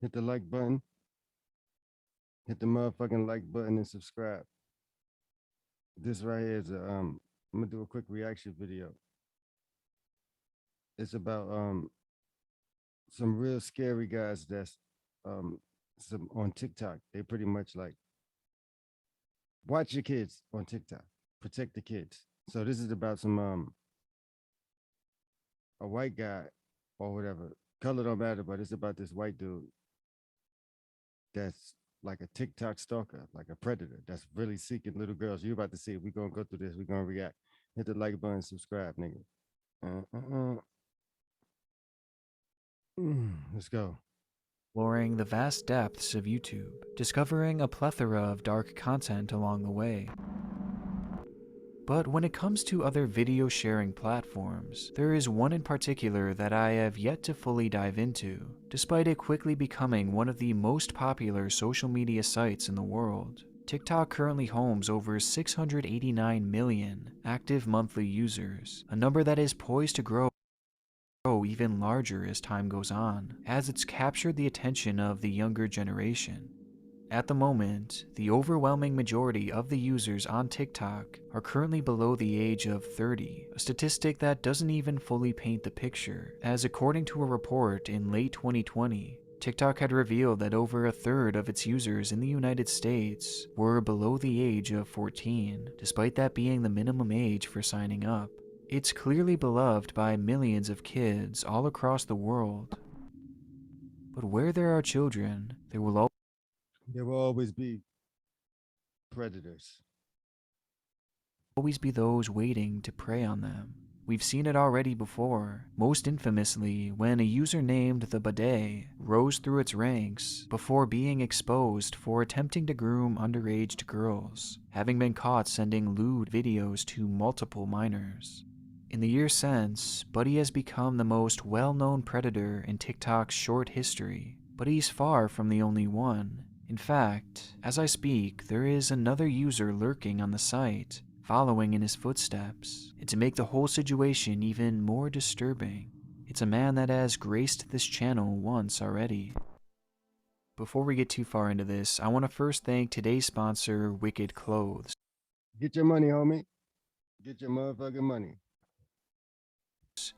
Hit the like button. Hit the motherfucking like button and subscribe. This right here is I'm gonna do a quick reaction video. It's about some real scary guys that's some on TikTok. They pretty much like watch your kids on TikTok. Protect the kids. So this is about some a white guy or whatever. Color don't matter, but it's about this white dude that's like a TikTok stalker, like a predator that's really seeking little girls. You're about to see it. We're gonna go through this. We're gonna react. Hit the like button, subscribe, nigga. Let's go. Exploring the vast depths of YouTube, discovering a plethora of dark content along the way. But when it comes to other video sharing platforms, there is one in particular that I have yet to fully dive into, despite it quickly becoming one of the most popular social media sites in the world. TikTok currently homes over 689 million active monthly users, a number that is poised to grow even larger as time goes on, as it's captured the attention of the younger generation. At the moment, the overwhelming majority of the users on TikTok are currently below the age of 30, a statistic that doesn't even fully paint the picture, as according to a report in late 2020, TikTok had revealed that over a third of its users in the United States were below the age of 14, despite that being the minimum age for signing up. It's clearly beloved by millions of kids all across the world. But where there are children, there will There will always be predators. always be those waiting to prey on them. We've seen it already before, most infamously when a user named the Bidet rose through its ranks before being exposed for attempting to groom underage girls, having been caught sending lewd videos to multiple minors. In the years since, Buddy has become the most well-known predator in TikTok's short history, but he's far from the only one. In fact, as I speak, there is another user lurking on the site, following in his footsteps, and to make the whole situation even more disturbing, it's a man that has graced this channel once already. Before we get too far into this, I want to first thank today's sponsor, Wicked Clothes. Get your money, homie. Get your motherfucking money.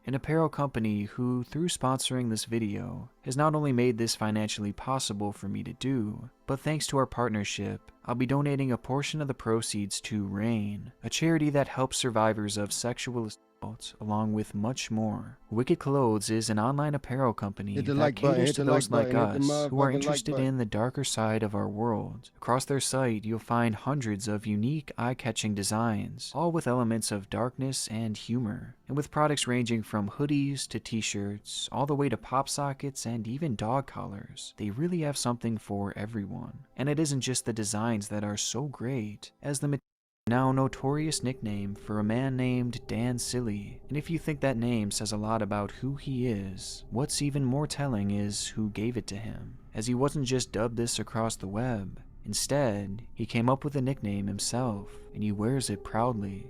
An apparel company who, through sponsoring this video, has not only made this financially possible for me to do, but thanks to our partnership, I'll be donating a portion of the proceeds to RAIN, a charity that helps survivors of sexual assault, along with much more. Wicked Clothes is an online apparel company Hit the that like button. caters Hit to the those like like button. Hit the us who are motherfucking like interested button. in the darker side of our world. Across their site, you'll find hundreds of unique, eye-catching designs, all with elements of darkness and humor, and with products ranging from hoodies to t-shirts, all the way to pop sockets and even dog collars. They really have something for everyone. And it isn't just the designs that are so great, as the now notorious nickname for a man named Dan Silly. And if you think that name says a lot about who he is, what's even more telling is who gave it to him, as he wasn't just dubbed this across the web. Instead, he came up with the nickname himself, and he wears it proudly.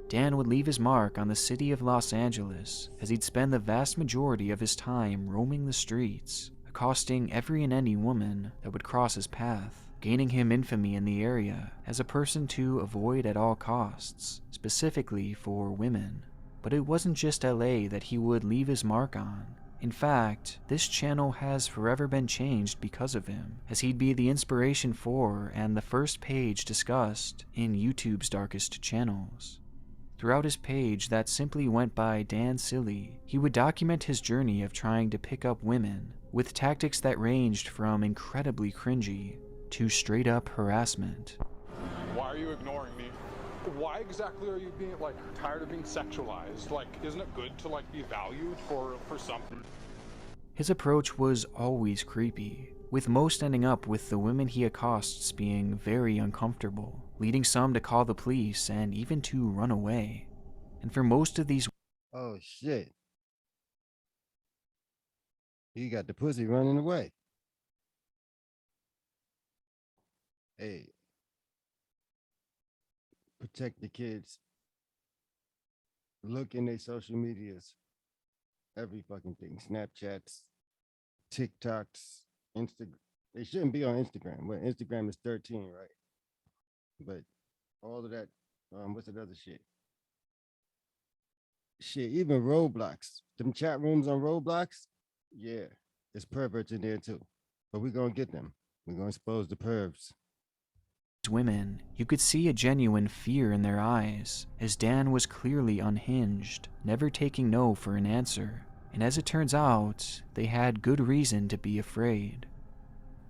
Dan would leave his mark on the city of Los Angeles, as he'd spend the vast majority of his time roaming the streets, accosting every and any woman that would cross his path, gaining him infamy in the area as a person to avoid at all costs, specifically for women. But it wasn't just LA that he would leave his mark on. In fact, this channel has forever been changed because of him, as he'd be the inspiration for and the first page discussed in YouTube's darkest channels. Throughout his page that simply went by Dan Silly, he would document his journey of trying to pick up women, with tactics that ranged from incredibly cringy to straight up harassment. Why are you ignoring me? Why exactly are you being, like, tired of being sexualized? Like, isn't it good to, like, be valued for something? His approach was always creepy, with most ending up with the women he accosts being very uncomfortable, leading some to call the police and even to run away. And for most of these Oh shit. He got the pussy running away. Hey, protect the kids. Look in their social medias. Every fucking thing. Snapchats, TikToks, Insta. They shouldn't be on Instagram. Well, Instagram is 13, right? But all of that, what's that other shit? Shit, even Roblox. Them chat rooms on Roblox, yeah, it's perverts in there too. But we're gonna get them. We're gonna expose the pervs. Women, you could see a genuine fear in their eyes, as Dan was clearly unhinged, never taking no for an answer. And as it turns out, they had good reason to be afraid.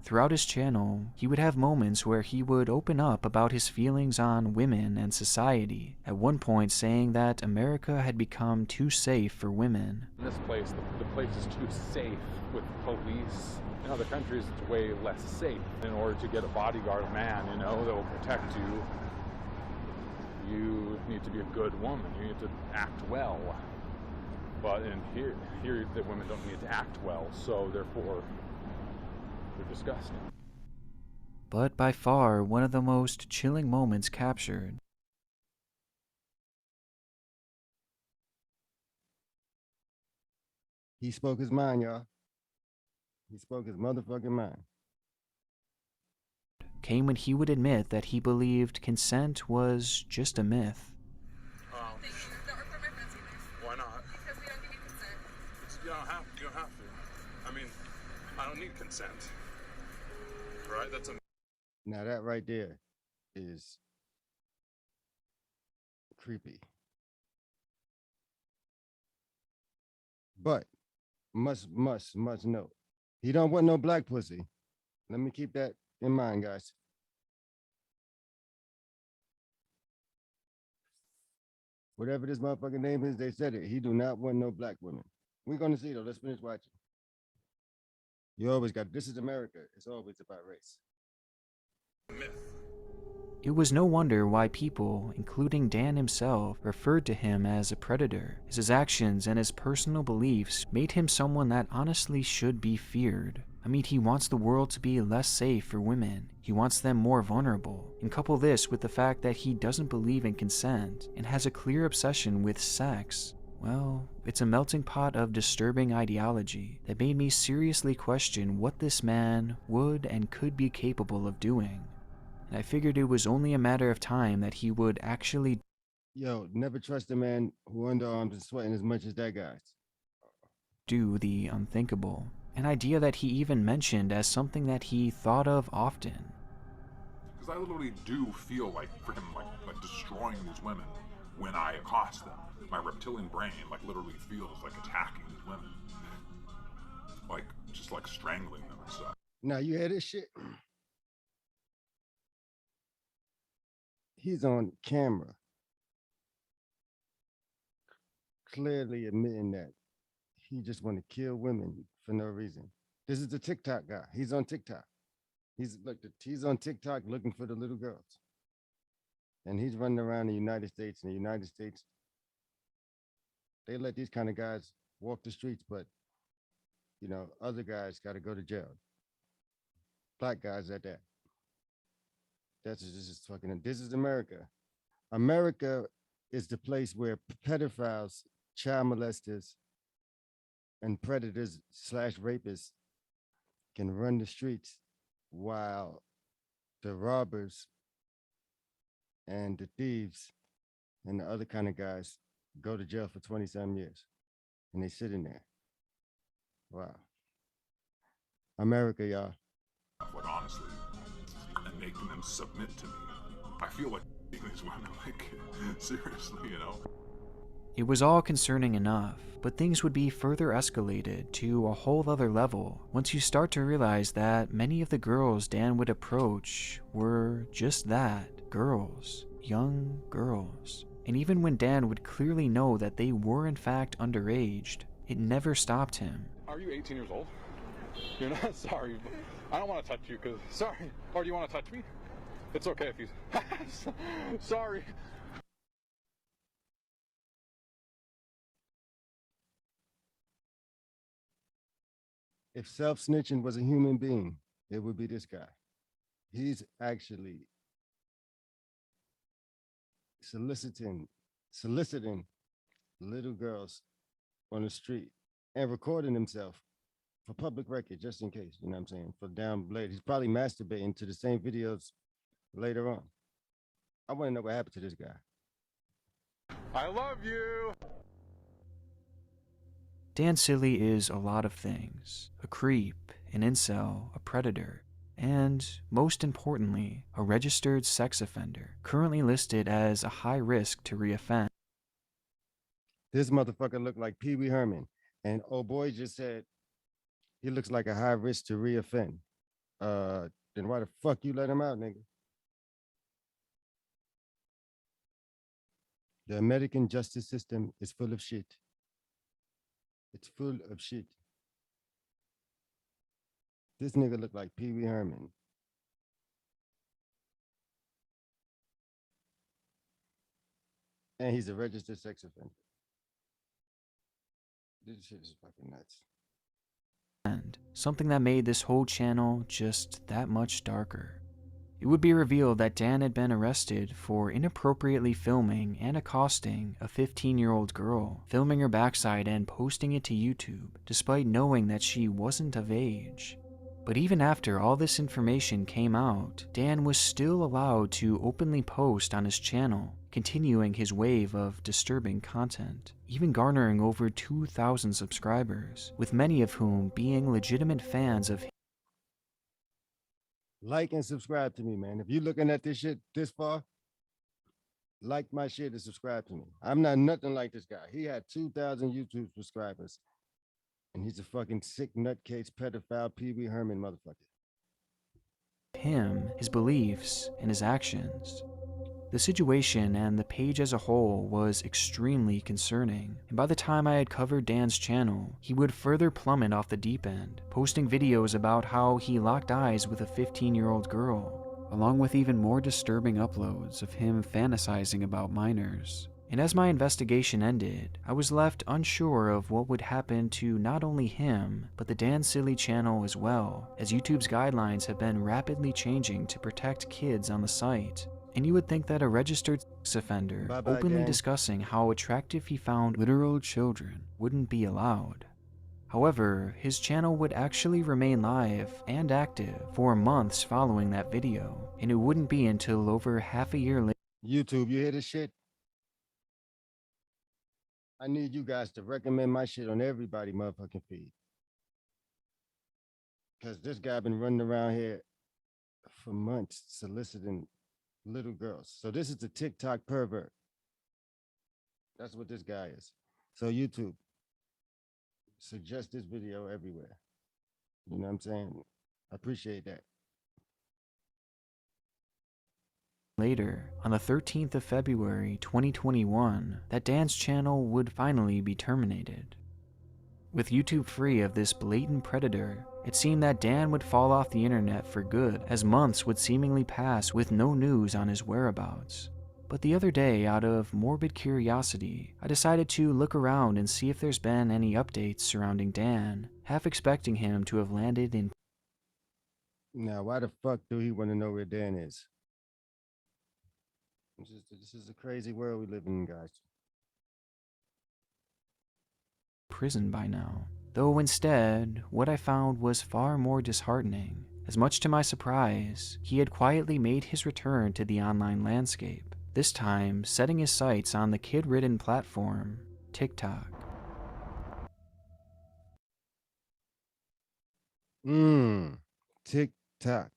Throughout his channel, he would have moments where he would open up about his feelings on women and society, at one point saying that America had become too safe for women. In this place, the place is too safe with police. In other countries, it's way less safe. In order to get a bodyguard, a man, that will protect you, you need to be a good woman. You need to act well. But in here the women don't need to act well, so therefore they're disgusting. But by far, one of the most chilling moments captured. He spoke his mind, y'all. He spoke his motherfucking mind. Came when he would admit that he believed consent was just a myth. Why not? Because we don't give you consent. You don't have to. I mean, I don't need consent. Right? That's a... Now that right there is creepy. But must note, he don't want no black pussy. Let me keep that in mind, guys. Whatever this motherfucking name is, they said it. He do not want no black women. We're gonna see though. Let's finish watching. You always got, this is America. It's always about race. It was no wonder why people, including Dan himself, referred to him as a predator, as his actions and his personal beliefs made him someone that honestly should be feared. I mean, he wants the world to be less safe for women. He wants them more vulnerable. And couple this with the fact that he doesn't believe in consent and has a clear obsession with sex. Well, it's a melting pot of disturbing ideology that made me seriously question what this man would and could be capable of doing. And I figured it was only a matter of time that he would actually never trust a man who underarms and sweating as much as that guy. Do the unthinkable. An idea that he even mentioned as something that he thought of often. Because I literally do feel like for him, like destroying these women when I accost them. My reptilian brain, literally feels like attacking these women. Just strangling them and stuff. Now you hear this shit? He's on camera, clearly admitting that he just want to kill women for no reason. This is the TikTok guy. He's on TikTok. He's on TikTok looking for the little girls. And he's running around the United States. In the United States, they let these kind of guys walk the streets, but other guys got to go to jail. Black guys at that. This is America. America is the place where pedophiles, child molesters, and predators / rapists can run the streets while the robbers and the thieves and the other kind of guys go to jail for 20-some years. And they sit in there. Wow. America, y'all. Honestly, and making them submit to me. I feel like these women, seriously, It was all concerning enough, but things would be further escalated to a whole other level once you start to realize that many of the girls Dan would approach were just that, girls, young girls. And even when Dan would clearly know that they were in fact underaged, it never stopped him. Are you 18 years old? You're not? Sorry. I don't want to touch you because... Sorry. Or do you want to touch me? It's okay if you... Sorry. If self-snitching was a human being, it would be this guy. He's actually soliciting little girls on the street and recording himself for public record, just in case. You know what I'm saying? For down later, he's probably masturbating to the same videos later on. I want to know what happened to this guy. I love you. Dan Silly is a lot of things: a creep, an incel, a predator, and, most importantly, a registered sex offender, currently listed as a high risk to reoffend. This motherfucker looked like Pee Wee Herman. And oh boy just said he looks like a high risk to reoffend. Then why the fuck you let him out, nigga? The American justice system is full of shit. It's full of shit. This nigga look like Pee Wee Herman. And he's a registered sex offender. This shit is fucking nuts. Something that made this whole channel just that much darker. It would be revealed that Dan had been arrested for inappropriately filming and accosting a 15-year-old girl, filming her backside and posting it to YouTube, despite knowing that she wasn't of age. But even after all this information came out, Dan was still allowed to openly post on his channel, continuing his wave of disturbing content, even garnering over 2,000 subscribers, with many of whom being legitimate fans of him. Like and subscribe to me, man. If you're looking at this shit this far, like my shit and subscribe to me. I'm not nothing like this guy. He had 2,000 YouTube subscribers. And he's a fucking sick nutcase pedophile Pee Wee Herman motherfucker. Him, his beliefs, and his actions. The situation and the page as a whole was extremely concerning, and by the time I had covered Dan's channel, he would further plummet off the deep end, posting videos about how he locked eyes with a 15-year-old girl, along with even more disturbing uploads of him fantasizing about minors. And as my investigation ended, I was left unsure of what would happen to not only him, but the Dan Silly channel as well, as YouTube's guidelines have been rapidly changing to protect kids on the site. And you would think that a registered sex offender Bye-bye, openly Dan. discussing how attractive he found literal children wouldn't be allowed. However, his channel would actually remain live and active for months following that video, and it wouldn't be until over half a year later. YouTube, you hear this shit? I need you guys to recommend my shit on everybody motherfucking feed. Because this guy been running around here for months soliciting little girls. So this is the TikTok pervert. That's what this guy is. So YouTube, suggest this video everywhere. You know what I'm saying? I appreciate that. Later, on the 13th of February 2021, that Dan's channel would finally be terminated. With YouTube free of this blatant predator, it seemed that Dan would fall off the internet for good, as months would seemingly pass with no news on his whereabouts. But the other day, out of morbid curiosity, I decided to look around and see if there's been any updates surrounding Dan, half expecting him to have landed in. Now, why the fuck do he want to know where Dan is? This is a crazy world we live in, guys. Prison by now. Though instead, what I found was far more disheartening, as much to my surprise, he had quietly made his return to the online landscape, this time setting his sights on the kid-ridden platform, TikTok. TikTok.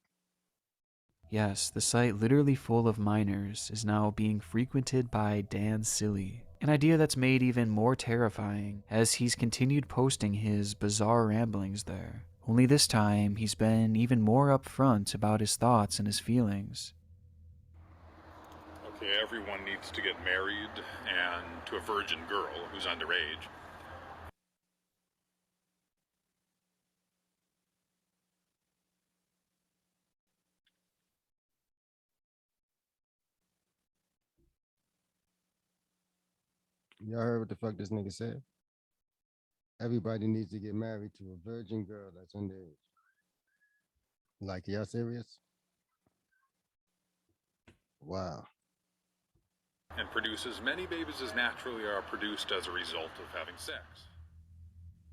Yes, the site literally full of minors is now being frequented by Dan Silly. An idea that's made even more terrifying as he's continued posting his bizarre ramblings there. Only this time, he's been even more upfront about his thoughts and his feelings. Okay, everyone needs to get married, and to a virgin girl who's underage. Y'all heard what the fuck this nigga said? Everybody needs to get married to a virgin girl that's underage. Like, y'all serious? Wow. And produce as many babies as naturally are produced as a result of having sex.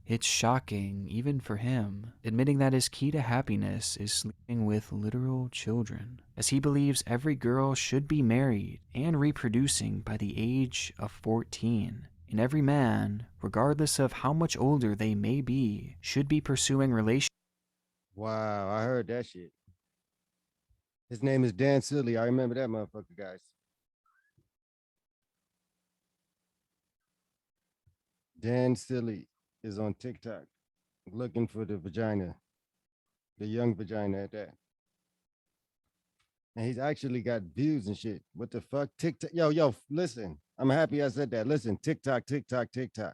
It's shocking, even for him, admitting that his key to happiness is sleeping with literal children, as he believes every girl should be married and reproducing by the age of 14. And every man, regardless of how much older they may be, should be pursuing relationships. Wow, I heard that shit. His name is Dan Silly. I remember that motherfucker, guys. Dan Silly is on TikTok looking for the vagina, the young vagina at that. And he's actually got views and shit. What the fuck? TikTok. Yo, listen. I'm happy I said that. Listen, TikTok, TikTok, TikTok.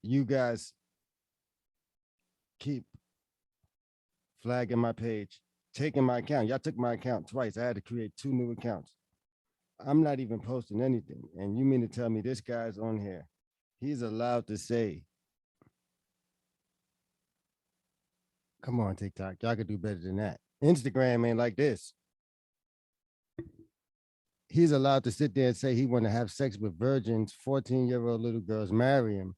You guys keep flagging my page, taking my account. Y'all took my account twice. I had to create 2 new accounts. I'm not even posting anything. And you mean to tell me this guy's on here? He's allowed to say, come on, TikTok. Y'all could do better than that. Instagram ain't like this. He's allowed to sit there and say he want to have sex with virgins, 14-year-old little girls, marry him,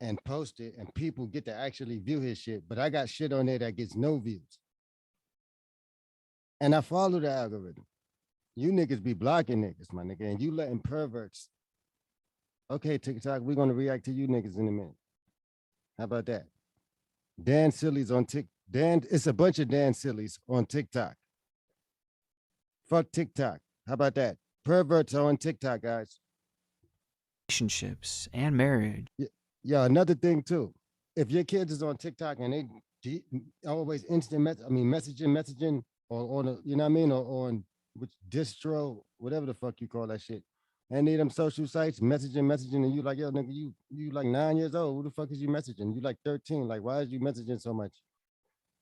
and post it, and people get to actually view his shit. But I got shit on there that gets no views. And I follow the algorithm. You niggas be blocking niggas, my nigga, and you letting perverts. Okay, TikTok, we're gonna react to you niggas in a minute. How about that? Dan Silly's on TikTok. It's a bunch of Dan Sillies on TikTok. Fuck TikTok. How about that? Perverts are on TikTok, guys. And marriage. Yeah, another thing too. If your kids is on TikTok and they always messaging, or on a, you know what I mean, or on which distro, whatever the fuck you call that shit, any of them social sites, messaging, and you like, yo, nigga, you like 9 years old. Who the fuck is you messaging? You like 13. Like, why is you messaging so much?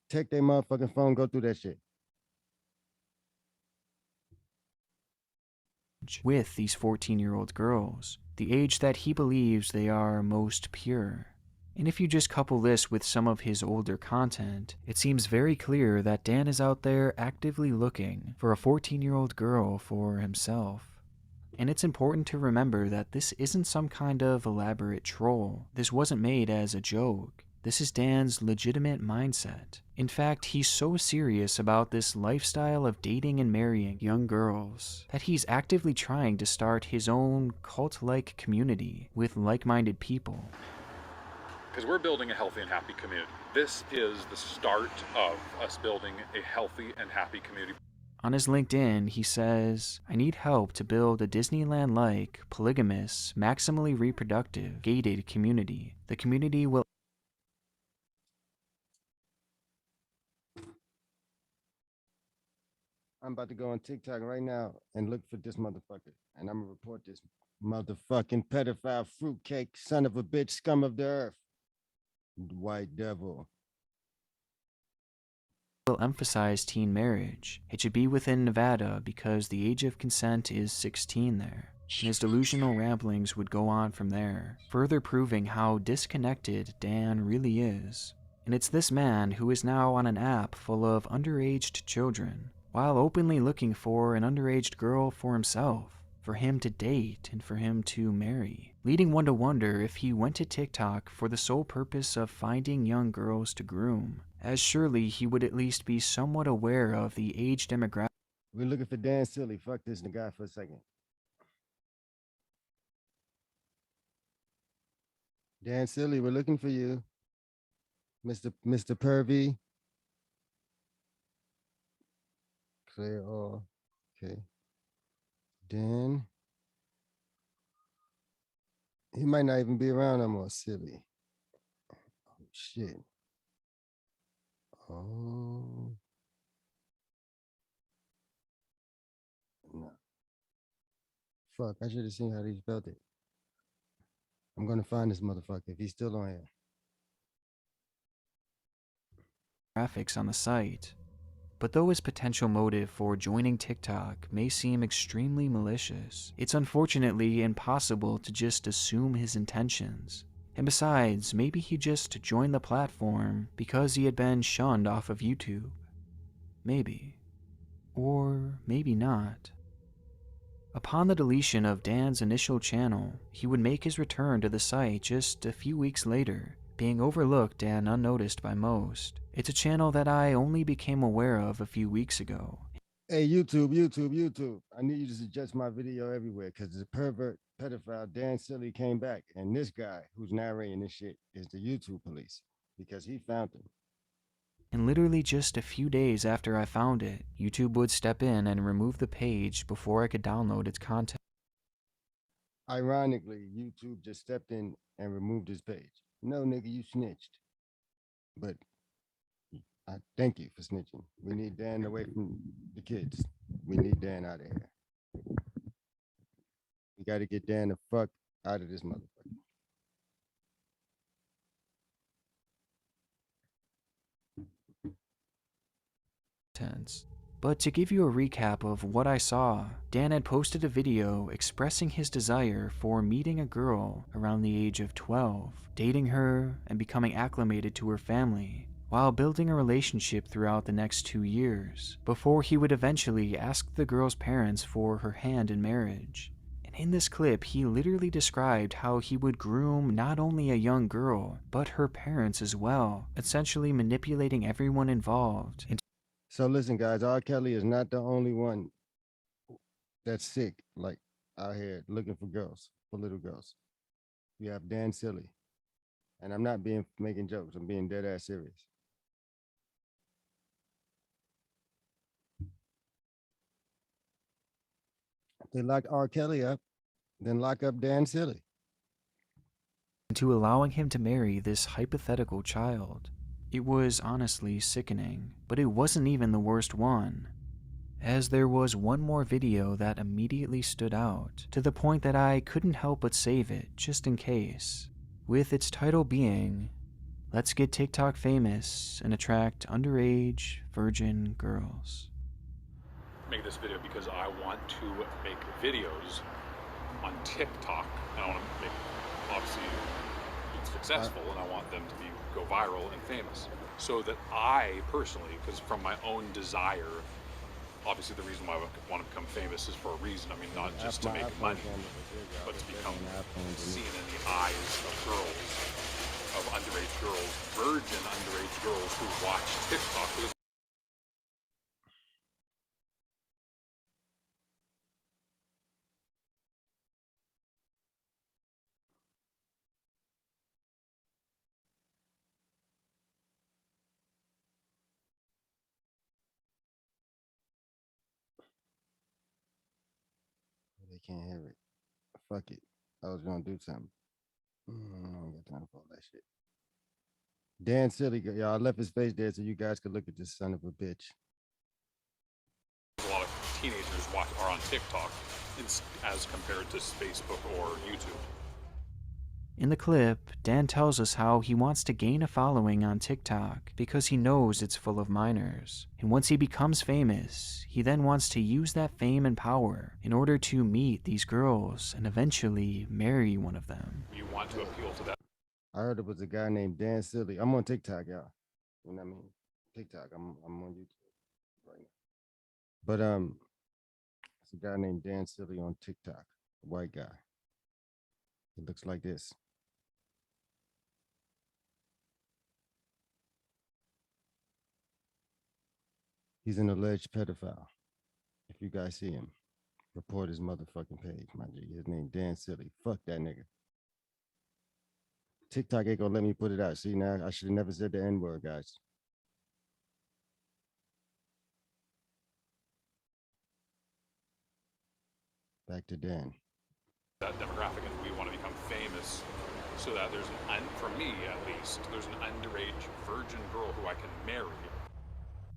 Take their motherfucking phone, go through that shit. With these 14-year-old girls, the age that he believes they are most pure. And if you just couple this with some of his older content, it seems very clear that Dan is out there actively looking for a 14-year-old girl for himself. And it's important to remember that this isn't some kind of elaborate troll. This wasn't made as a joke. This is Dan's legitimate mindset. In fact, he's so serious about this lifestyle of dating and marrying young girls that he's actively trying to start his own cult-like community with like-minded people. Because we're building a healthy and happy community. This is the start of us building a healthy and happy community. On his LinkedIn, he says, I need help to build a Disneyland-like, polygamous, maximally reproductive, gated community. The community will I'm about to go on TikTok right now and look for this motherfucker. And I'm gonna report this motherfucking pedophile fruitcake, son of a bitch, scum of the earth. White devil. emphasize teen marriage. It should be within Nevada because the age of consent is 16 there. And his delusional ramblings would go on from there, further proving how disconnected Dan really is. And it's this man who is now on an app full of underaged children, while openly looking for an underaged girl for himself, for him to date and for him to marry, leading one to wonder if he went to TikTok for the sole purpose of finding young girls to groom, as surely he would at least be somewhat aware of the age demographic. We're looking for Dan Silly. Fuck this guy for a second. Dan Silly, we're looking for you. Mr. Pervy. Clear all. Okay. Dan. He might not even be around no more, Silly. Oh, shit. Oh. No. Fuck, I should have seen how he spelled it. I'm gonna find this motherfucker if he's still on here. Graphics on the site. But though his potential motive for joining TikTok may seem extremely malicious, it's unfortunately impossible to just assume his intentions. And besides, maybe he just joined the platform because he had been shunned off of YouTube. Maybe. Or maybe not. Upon the deletion of Dan's initial channel, he would make his return to the site just a few weeks later, being overlooked and unnoticed by most. It's a channel that I only became aware of a few weeks ago. Hey, YouTube. I need you to suggest my video everywhere because the pervert pedophile Dan Silly came back. And this guy who's narrating this shit is the YouTube police because he found him. And literally just a few days after I found it, YouTube would step in and remove the page before I could download its content. Ironically, YouTube just stepped in and removed his page. No, nigga, you snitched. But I thank you for snitching. We need Dan away from the kids. We need Dan out of here. We got to get Dan the fuck out of this motherfucker. But to give you a recap of what I saw, Dan had posted a video expressing his desire for meeting a girl around the age of 12, dating her and becoming acclimated to her family, while building a relationship throughout the next 2 years, before he would eventually ask the girl's parents for her hand in marriage. And in this clip, he literally described how he would groom not only a young girl, but her parents as well, essentially manipulating everyone involved into So listen, guys, R. Kelly is not the only one that's sick, like out here looking for girls, for little girls. We have Dan Silly. And I'm not making jokes, I'm being dead ass serious. If they lock R. Kelly up, then lock up Dan Silly. allowing him to marry this hypothetical child. It was honestly sickening, but it wasn't even the worst one, as there was one more video that immediately stood out, to the point that I couldn't help but save it just in case, with its title being, "Let's Get TikTok Famous and Attract Underage Virgin Girls." Make this video because I want to make videos on TikTok, and I want to make, obviously, it successful, and I want them to go viral and famous, so that I personally, because from my own desire, obviously the reason why I want to become famous is for a reason. I mean, not just to make money, but to become seen in the eyes of girls, of underage girls, virgin underage girls who watch TikTok. They can't hear it. Fuck it. I was gonna do something. I don't got time for all that shit. Dan Silly, y'all, I left his face there so you guys could look at this son of a bitch. A lot of teenagers are on TikTok as compared to Facebook or YouTube. In the clip, Dan tells us how he wants to gain a following on TikTok because he knows it's full of minors. And once he becomes famous, he then wants to use that fame and power in order to meet these girls and eventually marry one of them. You want to appeal to that. I heard it was a guy named Dan Silly. I'm on TikTok, y'all. You know what I mean? TikTok. I'm on YouTube right now. But it's a guy named Dan Silly on TikTok, a white guy. It looks like this. He's an alleged pedophile. If you guys see him, report his motherfucking page, my G. His name Dan Silly. Fuck that nigga. TikTok ain't gonna let me put it out. See, now I should have never said the N-word, guys. Back to Dan. That demographic, and we want to become famous so that there's for me at least, there's an underage virgin girl who I can marry.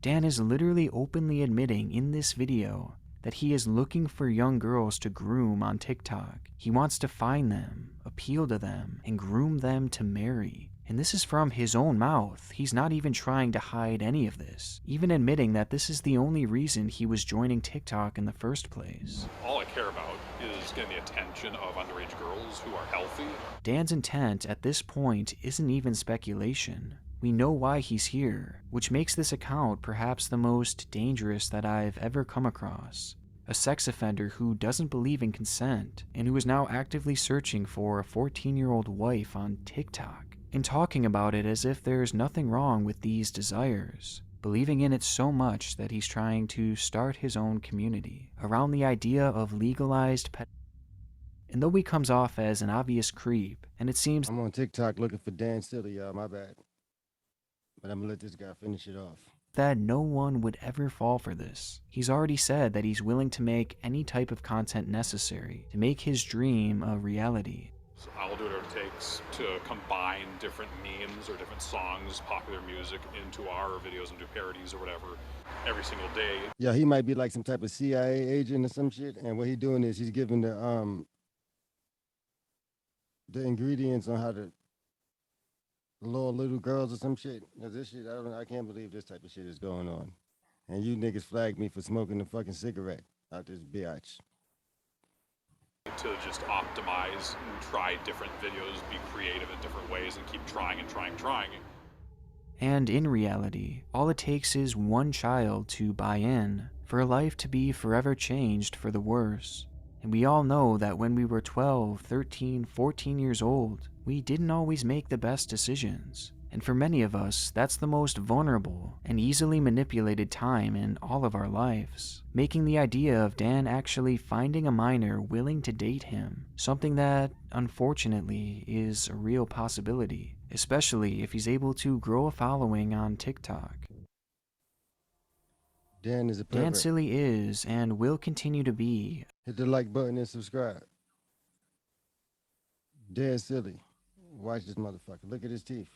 Dan is literally openly admitting in this video that he is looking for young girls to groom on TikTok. He wants to find them, appeal to them, and groom them to marry. And this is from his own mouth. He's not even trying to hide any of this, even admitting that this is the only reason he was joining TikTok in the first place. All I care about is getting the attention of underage girls who are healthy. Dan's intent at this point isn't even speculation. We know why he's here, which makes this account perhaps the most dangerous that I've ever come across. a sex offender who doesn't believe in consent and who is now actively searching for a 14-year-old wife on TikTok and talking about it as if there's nothing wrong with these desires, believing in it so much that he's trying to start his own community around the idea of legalized pet. And though he comes off as an obvious creep, and it seems I'm on TikTok looking for Dan Silly, y'all. My bad. But I'm gonna let this guy finish it off. that no one would ever fall for this, he's already said that he's willing to make any type of content necessary to make his dream a reality. So I'll do whatever it takes to combine different memes or different songs, popular music into our videos and do parodies or whatever every single day. Yeah, he might be like some type of CIA agent or some shit. And what he's doing is he's giving the ingredients on how to lure little girls or some shit. Cause this shit, I can't believe this type of shit is going on. And you niggas flagged me for smoking a fucking cigarette out this bitch. To just optimize and try different videos, be creative in different ways, and keep trying and trying and trying. And in reality, all it takes is one child to buy in for a life to be forever changed for the worse. And we all know that when we were 12, 13, 14 years old, we didn't always make the best decisions. And for many of us, that's the most vulnerable and easily manipulated time in all of our lives, making the idea of Dan actually finding a minor willing to date him something that, unfortunately, is a real possibility, especially if he's able to grow a following on TikTok. Dan is a Dan pervert. Silly is and will continue to be Hit the like button and subscribe. Dan Silly. Watch this motherfucker. Look at his teeth.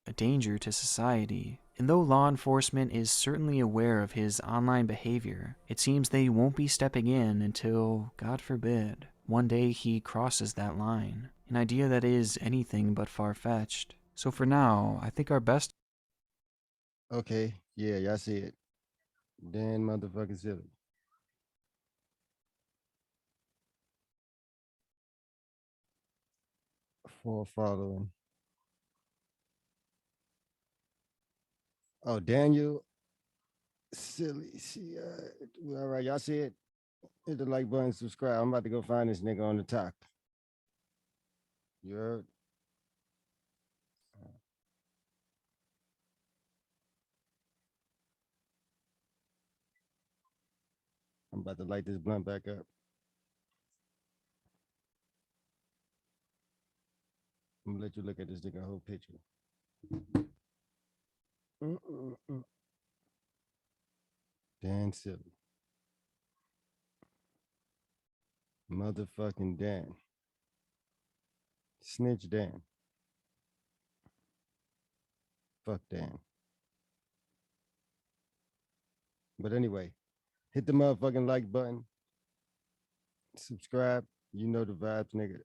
a danger to society. And though law enforcement is certainly aware of his online behavior, it seems they won't be stepping in until, God forbid, one day he crosses that line. An idea that is anything but far-fetched. So for now, I think our best... Okay, yeah, y'all see it. Dan motherfucking Silly. For following. Oh, Daniel Silly. See, all right, y'all see it? Hit the like button, subscribe. I'm about to go find this nigga on the top. You heard? I'm about to light this blunt back up. I'm gonna let you look at this nigga whole picture. Mm-mm-mm. Dan Silly. Motherfucking Dan. Snitch Dan. Fuck Dan. But anyway, hit the motherfucking like button. Subscribe. You know the vibes, nigga.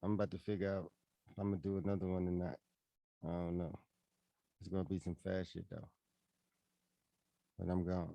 I'm about to figure out if I'm gonna do another one or not. I don't know. It's gonna be some fast shit though. But I'm gone.